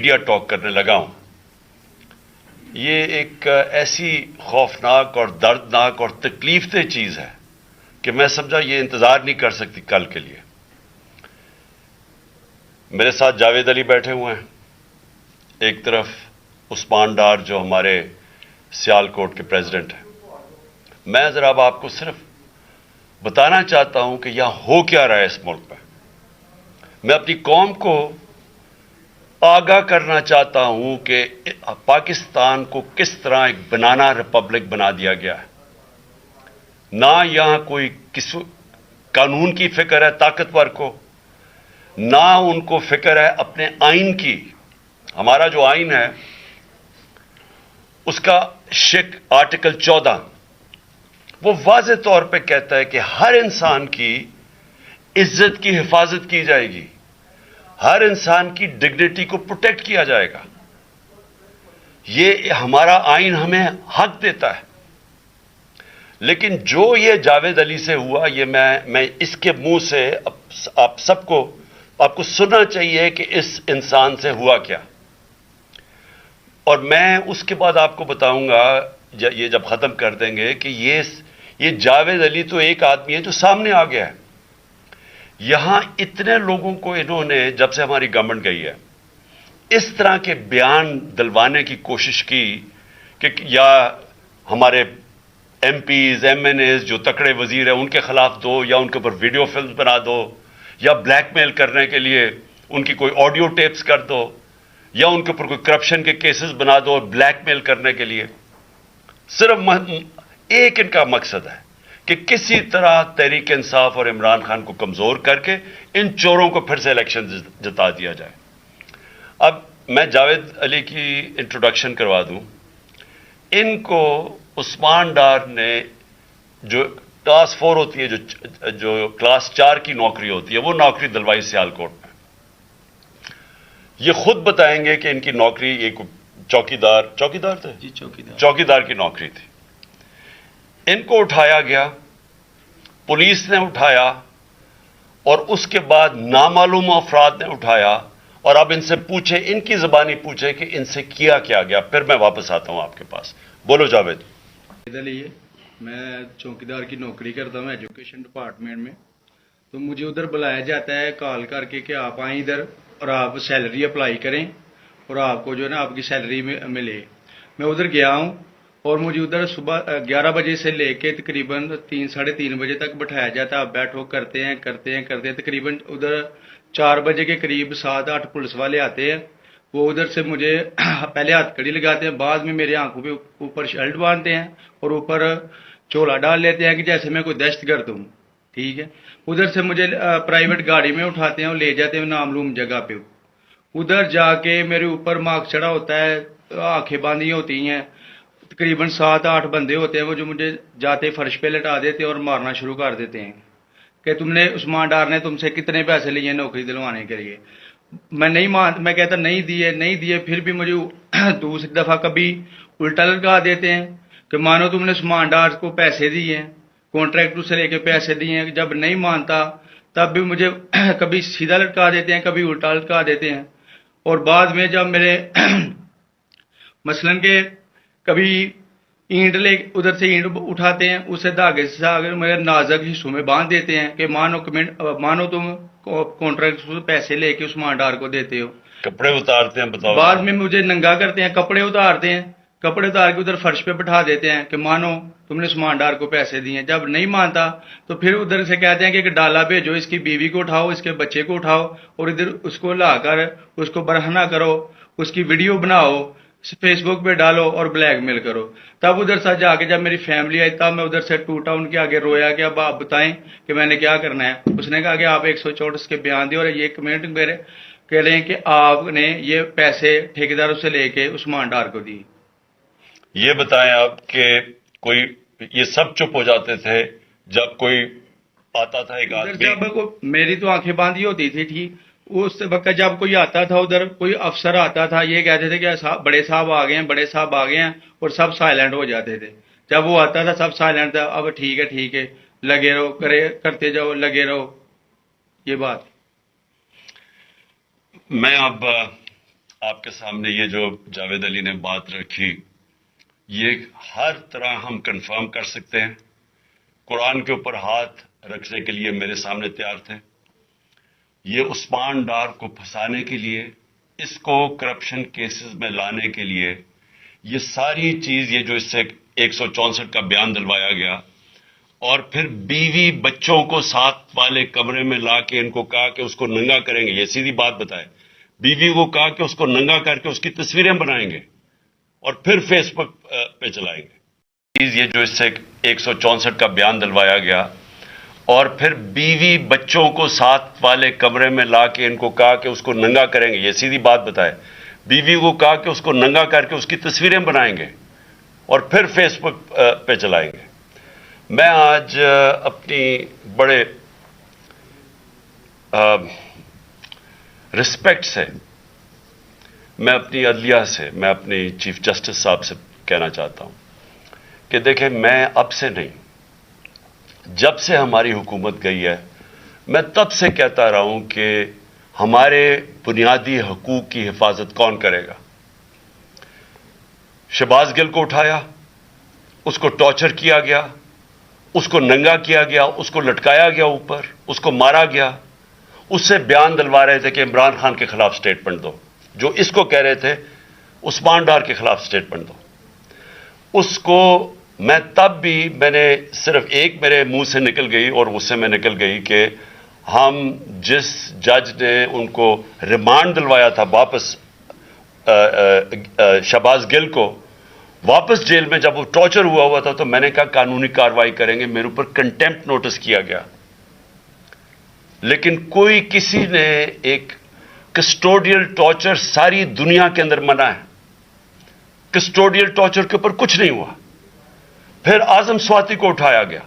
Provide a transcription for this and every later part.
Media talk करने लगा हूं, ये एक ऐसी खौफनाक और दर्दनाक और तकलीफदेह चीज है कि मैं समझा ये इंतजार नहीं कर सकती कल के लिए। मेरे साथ जावेद अली बैठे हुए हैं, एक तरफ उस्मान डार जो हमारे सियालकोट के प्रेसिडेंट हैं। मैं जरा अब आपको सिर्फ बताना चाहता हूं कि यहां हो क्या रहा है इस मुल्क में। मैं अपनी कौम को आगाह करना चाहता हूं कि पाकिस्तान को किस तरह एक बनाना रिपब्लिक बना दिया गया है। ना यहां कोई किस कानून की फिक्र है ताकतवर को, ना उनको फिक्र है अपने आइन की। हमारा जो आइन है उसका आर्टिकल 14 वो वाज़ेह तौर पे कहता है कि हर इंसान की इज्जत की हिफाजत की जाएगी, हर इंसान की डिग्निटी को प्रोटेक्ट किया जाएगा। ये हमारा आइन हमें हक देता है। लेकिन जो ये जावेद अली से हुआ, ये मैं इसके मुंह से आप सबको आपको सुनना चाहिए कि इस इंसान से हुआ क्या। और मैं उसके बाद आपको बताऊंगा, ये जब खत्म कर देंगे, कि ये जावेद अली तो एक आदमी है जो सामने आ गया है। यहां इतने लोगों को इन्होंने, जब से हमारी गवर्नमेंट गई है, इस तरह के बयान दिलवाने की कोशिश की कि या हमारे एमपीज एमएनएज जो तकड़े वजीर हैं उनके खिलाफ दो, या उनके ऊपर वीडियो फिल्म बना दो, या ब्लैकमेल करने के लिए उनकी कोई ऑडियो टेप्स कर दो, या उनके ऊपर कोई करप्शन के केसेस बना दो और ब्लैकमेल करने के लिए। सिर्फ एक इनका मकसद है कि किसी तरह तहरीक इंसाफ और इमरान खान को कमजोर करके इन चोरों को फिर से इलेक्शन जिता दिया जाए। अब मैं जावेद अली की इंट्रोडक्शन करवा दूं। इनको उस्मान डार ने, जो क्लास 4 होती है, जो क्लास 4 की नौकरी होती है, वो नौकरी दिलवाई सियालकोट में। ये खुद बताएंगे कि इनकी नौकरी एक चौकीदार थे जी, चौकीदार की नौकरी थी। इनको उठाया गया, पुलिस ने उठाया, और उसके बाद नामालूम अफराद ने उठाया, और अब इनसे पूछे, इनकी ज़बानी पूछे कि इनसे किया क्या गया। फिर मैं वापस आता हूं आपके पास। बोलो जावेद। मैं चौकीदार की नौकरी करता हूं एजुकेशन डिपार्टमेंट में। तो मुझे उधर बुलाया जाता है कॉल करके कि आप आए इधर और आप सैलरी अप्लाई करें और आपको जो है ना आपकी सैलरी मिले। मैं उधर गया हूं और मुझे उधर सुबह 11 बजे से लेके तकरीबन 3-3:30 बजे तक बैठाया जाता है। आप बैठो, करते हैं। तकरीबन उधर 4 बजे के करीब 7-8 पुलिस वाले आते हैं। वो उधर से मुझे पहले हथकड़ी लगाते हैं, बाद में मेरे आंखों पे ऊपर शर्ट बांधते हैं और ऊपर चोला डाल लेते हैं कि जैसे मैं कोई दहशतगर्द हूं। ठीक है। उधर से मुझे प्राइवेट गाड़ी में उठाते हैं और ले जाते हैं नामालूम जगह पे। उधर जाके मेरे ऊपर मार्क चढ़ा होता है, आंखें बांधी होती हैं। तकरीबन 7-8 बंदे होते हैं वो जो मुझे जाते फर्श पे लटा देते हैं और मारना शुरू कर देते हैं कि तुमने, उस्मान डार ने तुमसे कितने पैसे लिए नौकरी दिलवाने के लिए। मैं कहता नहीं दिए। फिर भी मुझे दूसरी दफा कभी उल्टा लटका देते हैं कि मानो तुमने उस्मान डार को पैसे दिए हैं, कॉन्ट्रैक्टर से लेके पैसे दिए हैं। जब नहीं मानता तब भी मुझे कभी सीधा लटका देते हैं, कभी उल्टा लटका देते हैं। और बाद में जब मेरे मसलन के कभी ईंट ले उधर से ईंट उठाते हैं, उसे धागे से मेरे नाजुक हिस्सों में बांध देते हैं कि मानो तुम कॉन्ट्रैक्ट से पैसे लेके उस्मान डार को देते हो। कपड़े उतारते हैं, बताओ। बाद में मुझे नंगा करते हैं, कपड़े उतारते हैं, कपड़े उतार के उधर फर्श पे बिठा देते हैं कि मानो तुमने उस्मान डार को पैसे दिए। जब नहीं मानता तो फिर उधर से कहते हैं कि एक डाला भेजो, इसकी बीवी को उठाओ, इसके बच्चे को उठाओ और इधर उसको लाकर उसको बरहना करो, उसकी वीडियो बनाओ, फेसबुक पे डालो और ब्लैकमेल करो। तब उधर से जाके जब मेरी फैमिली आई तब मैं उधर से टूटा, उनके आगे रोया कि अब आप बताएं कि मैंने क्या करना है। उसने कहा कि आप 124 के बयान दिए और ये कमेंट मेरे कह रहे हैं कि आपने ये पैसे ठेकेदारों से लेके उस्मान डार को दिए। ये बताएं आप कि कोई, ये सब चुप हो जाते थे जब कोई आता था एक आदमी? जब मेरी तो आंखें बांधी होती थी, ठीक उस वक्त जब कोई आता था, उधर कोई अफसर आता था, ये कहते थे कि बड़े साहब आ गए हैं और सब साइलेंट हो जाते थे। जब वो आता था सब साइलेंट था। अब ठीक है लगे रहो, करते जाओ, लगे रहो। ये बात मैं अब आपके सामने ये जो जावेद अली ने बात रखी, ये हर तरह हम कंफर्म कर सकते हैं। कुरान के ऊपर हाथ रखने के लिए मेरे सामने तैयार थे। ये उस्मान डार को फंसाने के लिए, इसको करप्शन केसेस में लाने के लिए, ये सारी चीज, ये जो इससे 164 का बयान दिलवाया गया और फिर बीवी बच्चों को साथ वाले कमरे में लाके इनको कहा कि उसको नंगा करेंगे। ये सीधी बात बताए, बीवी को कहा कि उसको नंगा करके उसकी तस्वीरें बनाएंगे और फिर फेसबुक पे चलाएंगे। ये जो इससे 164 का बयान दिलवाया गया और फिर बीवी बच्चों को साथ वाले कमरे में लाके इनको कहा कि उसको नंगा करेंगे। ये सीधी बात बताए, बीवी को कहा कि उसको नंगा करके उसकी तस्वीरें बनाएंगे और फिर फेसबुक पे चलाएंगे। मैं आज अपनी बड़े रिस्पेक्ट से, मैं अपनी अदलिया से, मैं अपनी चीफ जस्टिस साहब से कहना चाहता हूं कि देखें, मैं अब से नहीं, जब से हमारी हुकूमत गई है, मैं तब से कहता रहा हूं कि हमारे बुनियादी हकूक की हिफाजत कौन करेगा। शहबाज गिल को उठाया, उसको टॉर्चर किया गया, उसको नंगा किया गया, उसको लटकाया गया ऊपर, उसको मारा गया। उससे बयान दिलवा रहे थे कि इमरान खान के खिलाफ स्टेटमेंट दो, जो इसको कह रहे थे उस्मान डार के खिलाफ स्टेटमेंट दो। उसको मैं तब भी, मैंने सिर्फ एक मेरे मुंह से निकल गई और उससे मैं निकल गई कि हम जिस जज ने उनको रिमांड दिलवाया था वापस, शहबाज गिल को वापस जेल में, जब वो टॉर्चर हुआ था, तो मैंने कहा कानूनी कार्रवाई करेंगे। मेरे ऊपर कंटेम्प्ट नोटिस किया गया, लेकिन कोई, किसी ने, एक कस्टोडियल टॉर्चर सारी दुनिया के अंदर मना है, कस्टोडियल टॉर्चर के ऊपर कुछ नहीं हुआ। फिर आजम स्वाति को उठाया गया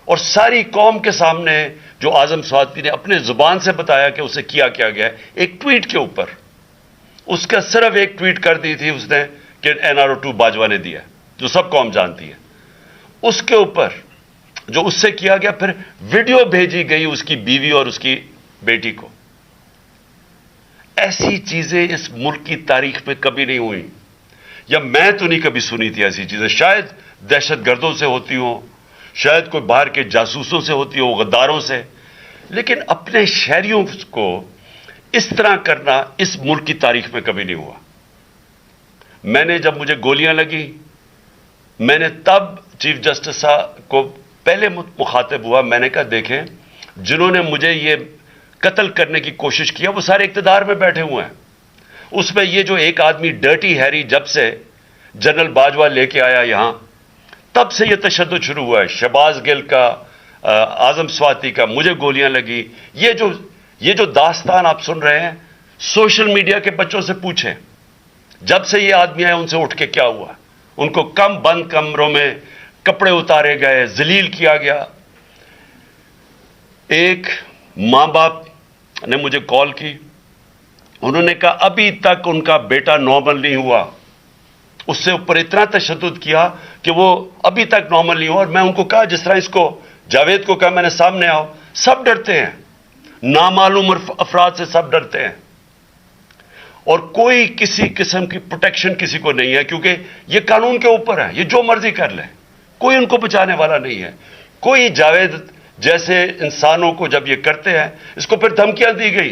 और सारी कौम के सामने, जो आजम स्वाति ने अपने जुबान से बताया कि उसे किया क्या गया, एक ट्वीट के ऊपर, उसका सिर्फ एक ट्वीट कर दी थी उसने कि NRO 2 बाजवा ने दिया, जो सब कौम जानती है। उसके ऊपर जो उससे किया गया, फिर वीडियो भेजी गई उसकी बीवी और उसकी बेटी को। ऐसी चीजें इस मुल्क की तारीख में कभी नहीं हुई, या मैं तो नहीं कभी सुनी थी ऐसी चीजें। शायद दहशतगर्दों से होती हो, शायद कोई बाहर के जासूसों से होती हो, गद्दारों से, लेकिन अपने शहरियों को इस तरह करना इस मुल्क की तारीख में कभी नहीं हुआ। मैंने, जब मुझे गोलियां लगी, मैंने तब चीफ जस्टिस साहब को पहले मुखातिब हुआ। मैंने कहा देखें, जिन्होंने मुझे ये कत्ल करने की कोशिश किया वो सारे इख्तिदार में बैठे हुए हैं। उसमें ये जो एक आदमी डर्टी हैरी, जब से जनरल बाजवा लेके आया यहां, तब से ये तशद्दुद शुरू हुआ है। शहबाज गिल का, आजम स्वाति का, मुझे गोलियां लगी, ये जो दास्तान आप सुन रहे हैं, सोशल मीडिया के बच्चों से पूछें, जब से ये आदमी आए उनसे उठ के क्या हुआ। उनको बंद कमरों में कपड़े उतारे गए, जलील किया गया। एक मां बाप ने मुझे कॉल की, उन्होंने कहा अभी तक उनका बेटा नॉर्मल नहीं हुआ। उससे ऊपर इतना तशद्दुद किया कि वो अभी तक नॉर्मल नहीं हुआ। और मैं उनको कहा, जिस तरह इसको जावेद को कहा मैंने, सामने आओ। सब डरते हैं, नामालूम अफराद से सब डरते हैं, और कोई किसी किस्म की प्रोटेक्शन किसी को नहीं है, क्योंकि ये कानून के ऊपर है, ये जो मर्जी कर ले, कोई उनको बचाने वाला नहीं है। कोई जावेद जैसे इंसानों को जब ये करते हैं, इसको फिर धमकियां दी गई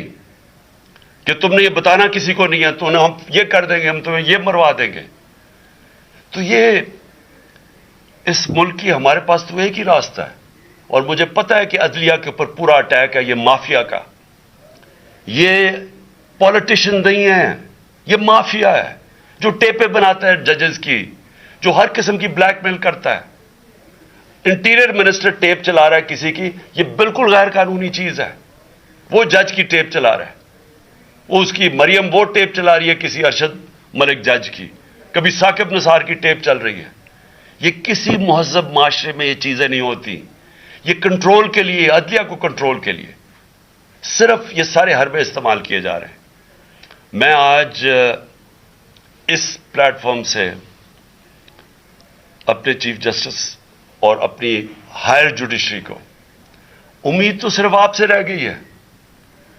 कि तुमने ये बताना किसी को नहीं है, तो हम ये कर देंगे, हम तुम्हें ये मरवा देंगे। तो ये, इस मुल्क की, हमारे पास तो एक ही रास्ता है, और मुझे पता है कि अदलिया के ऊपर पूरा अटैक है, ये माफिया का। ये पॉलिटिशियन नहीं है, ये माफिया है जो टेपें बनाता है जजेस की, जो हर किस्म की ब्लैकमेल करता है। इंटीरियर मिनिस्टर टेप चला रहा है किसी की, ये बिल्कुल गैर कानूनी चीज है। वो जज की टेप चला रहा है, वो उसकी मरियम वो टेप चला रही है किसी अरशद मलिक जज की, कभी साकिब निसार की टेप चल रही है। ये किसी मुहज़्ज़ब माशरे में ये चीजें नहीं होती। ये कंट्रोल के लिए, अदलिया को कंट्रोल के लिए सिर्फ ये सारे हरबे इस्तेमाल किए जा रहे हैं। मैं आज इस प्लेटफॉर्म से अपने चीफ जस्टिस और अपनी हायर जुडिशरी को, उम्मीद तो सिर्फ आपसे रह गई है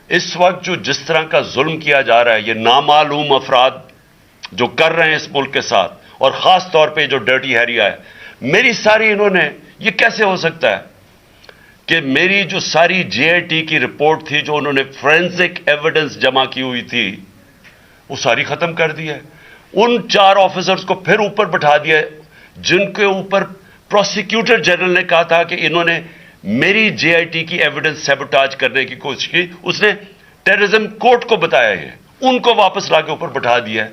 इस वक्त जो जिस तरह का जुल्म किया जा रहा है, ये नामालूम अफराद जो कर रहे हैं इस मुल्क के साथ, और खास तौर पे जो डर्टी हैरिया है, मेरी सारी इन्होंने, ये कैसे हो सकता है कि मेरी जो सारी जेआईटी की रिपोर्ट थी, जो उन्होंने फोरेंसिक एविडेंस जमा की हुई थी, वो सारी खत्म कर दी है। उन 4 ऑफिसर्स को फिर ऊपर बैठा दिया जिनके ऊपर प्रोसिक्यूटर जनरल ने कहा था कि इन्होंने मेरी जेआईटी की एविडेंस सैबोटाज करने की कोशिश की। उसने टेररिज्म कोर्ट को बताया है, उनको वापस लाके ऊपर बैठा दिया है।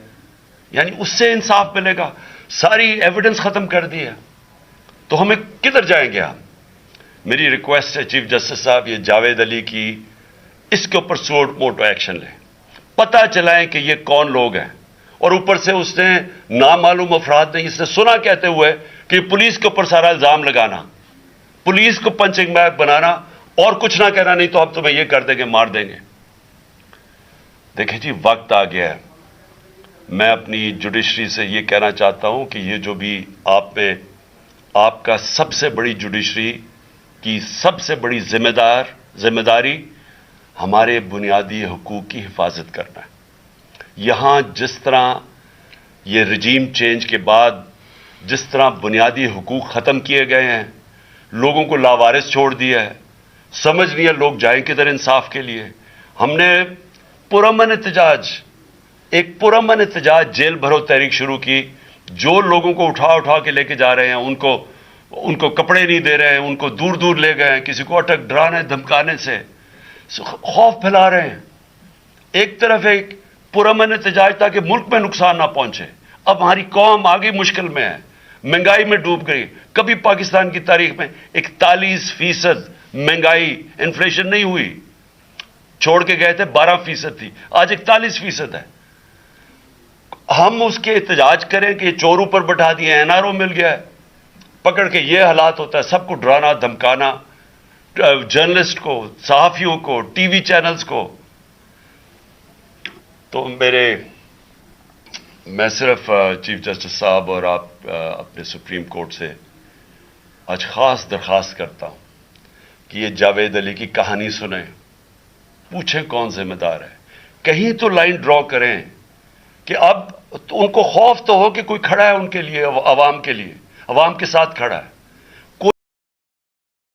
यानी उससे इंसाफ मिलेगा? सारी एविडेंस खत्म कर दी है, तो हमें किधर जाएंगे हम? मेरी रिक्वेस्ट है चीफ जस्टिस साहब, ये जावेद अली की, इसके ऊपर सुओ मोटो एक्शन लें, पता चलाएं कि ये कौन लोग हैं। और ऊपर से उसने नामालूम अफराद ने इसने सुना कहते हुए कि पुलिस के ऊपर सारा इल्जाम लगाना, पुलिस को पंचिंग बैग बनाना और कुछ ना कहना, नहीं तो हम तुम्हें ये कर देंगे, मार देंगे। देखिए जी, वक्त आ गया है। मैं अपनी जुडिशरी से ये कहना चाहता हूं कि ये जो भी आप में, आपका सबसे बड़ी जुडिशरी की सबसे बड़ी जिम्मेदारी हमारे बुनियादी हुकूक की हिफाजत करना है। यहां जिस तरह ये रजीम चेंज के बाद जिस तरह बुनियादी हुकूक खत्म किए गए हैं, लोगों को लावारिस छोड़ दिया है, समझ नहीं है लोग जाएं किधर इंसाफ के लिए। हमने पुरअमन एहतजाज जेल भरो तहरीक शुरू की। जो लोगों को उठा उठा के लेके जा रहे हैं, उनको कपड़े नहीं दे रहे हैं, उनको दूर दूर ले गए हैं, किसी को अटक डराने धमकाने से खौफ फैला रहे हैं। एक तरफ एक पुरअमन एहतजाज ताकि मुल्क में नुकसान ना पहुंचे। अब हमारी कौम आगे मुश्किल में है, महंगाई में डूब गई। कभी पाकिस्तान की तारीख में 41% महंगाई इन्फ्लेशन नहीं हुई, छोड़ के गए थे 12% थी, आज 41% है। हम उसके एहतजाज करें कि चोर ऊपर बैठा दिए, एनआरओ मिल गया है, पकड़ के ये हालात होता है, सबको डराना धमकाना, जर्नलिस्ट को, सहाफियों को, टीवी चैनल्स को। तो मैं सिर्फ चीफ जस्टिस साहब और आप अपने सुप्रीम कोर्ट से आज खास दरखास्त करता हूं कि ये जावेद अली की कहानी सुने, पूछें कौन जिम्मेदार है, कहीं तो लाइन ड्रॉ करें कि अब तो उनको खौफ तो हो कि कोई खड़ा है उनके लिए, अवाम के लिए, अवाम के साथ खड़ा है।